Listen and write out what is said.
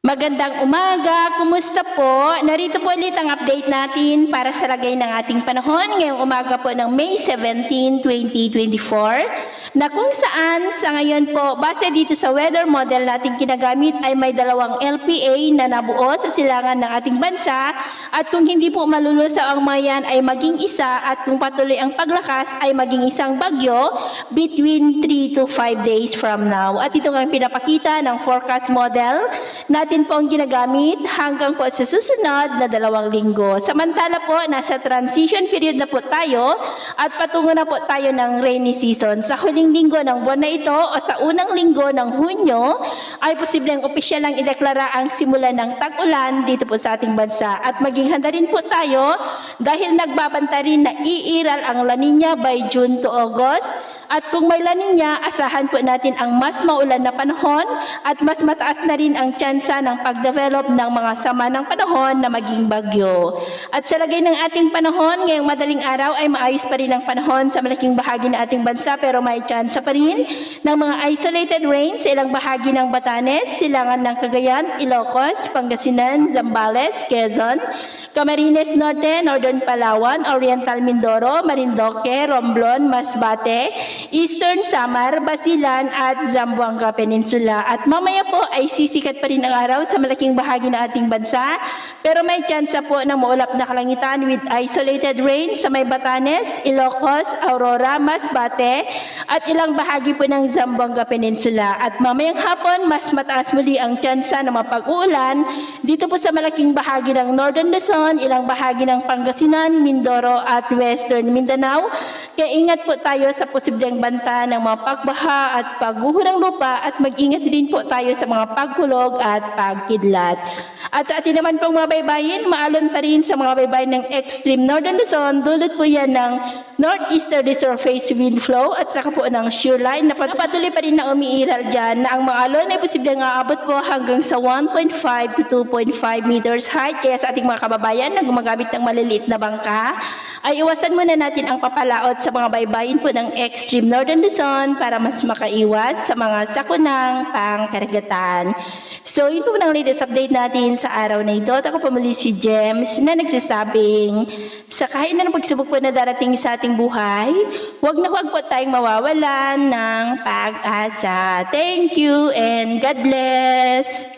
Magandang umaga, kumusta po? Narito po ulit ang update natin para sa lagay ng ating panahon ngayong umaga po ng May 17, 2024 na kung saan sa ngayon po, base dito sa weather model natin ginagamit ay may dalawang LPA na nabuo sa silangan ng ating bansa at kung hindi po malulusaw ang mga yan ay maging isa at kung patuloy ang paglakas ay maging isang bagyo between 3 to 5 days from now. At ito nga ang pinapakita ng forecast model natin po ang ginagamit hanggang po sa susunod na 2 linggo. Samantala po, nasa transition period na po tayo at patungo na po tayo ng rainy season. Sa huling linggo ng buwan na ito o sa unang linggo ng Hunyo ay posibleng opisyal lang ideklara ang simula ng tag-ulan dito po sa ating bansa. At maging handa rin po tayo dahil nagbabanta rin na iiral ang La Nina by June to August. At kung may La Nina, asahan po natin ang mas maulan na panahon at mas mataas na rin ang tsansa ng pag-develop ng mga sama ng panahon na maging bagyo. At sa lagay ng ating panahon, ngayong madaling araw ay maayos pa rin ang panahon sa malaking bahagi ng ating bansa pero may tsansa pa rin ng mga isolated rain sa ilang bahagi ng Batanes, Silangan ng Cagayan, Ilocos, Pangasinan, Zambales, Quezon, Camarines Norte, Northern Palawan, Oriental Mindoro, Marindoque, Romblon, Masbate, Eastern Samar, Basilan at Zamboanga Peninsula. At mamaya po ay sisikat pa rin ang araw sa malaking bahagi ng ating bansa pero may tsansa po ng maulap na kalangitan with isolated rain sa may Batanes, Ilocos, Aurora, Masbate at ilang bahagi po ng Zamboanga Peninsula. At mamayang hapon mas mataas muli ang tsansa ng mapag-uulan dito po sa malaking bahagi ng Northern Luzon, ilang bahagi ng Pangasinan, Mindoro at Western Mindanao. Kaya ingat po tayo sa posibleng banta ng mga pagbaha at pagguho ng lupa at mag-ingat din po tayo sa mga pagkulog at pagkidlat. At sa atin naman pong mga baybayin, maalon pa rin sa mga baybayin ng extreme Northern Luzon, dulot po yan ng northeasterly surface wind flow at saka po ng shear line na patuloy pa rin na umiiral dyan na ang maalon ay posibleng aabot po hanggang sa 1.5 to 2.5 meters height. Kaya sa ating mga kababayan na gumagamit ng maliliit na bangka, ay iwasan muna natin ang papalaot sa mga baybayin po ng extreme Northern Luzon para mas makaiwas sa mga sakunang pangkaragatan. So, ito po ang latest update natin sa araw na ito. At ako po muli si James na nagsasabing sa kahit na pagsubok po na darating sa ating buhay, huwag na huwag po tayong mawawalan ng pag-asa. Thank you and God bless!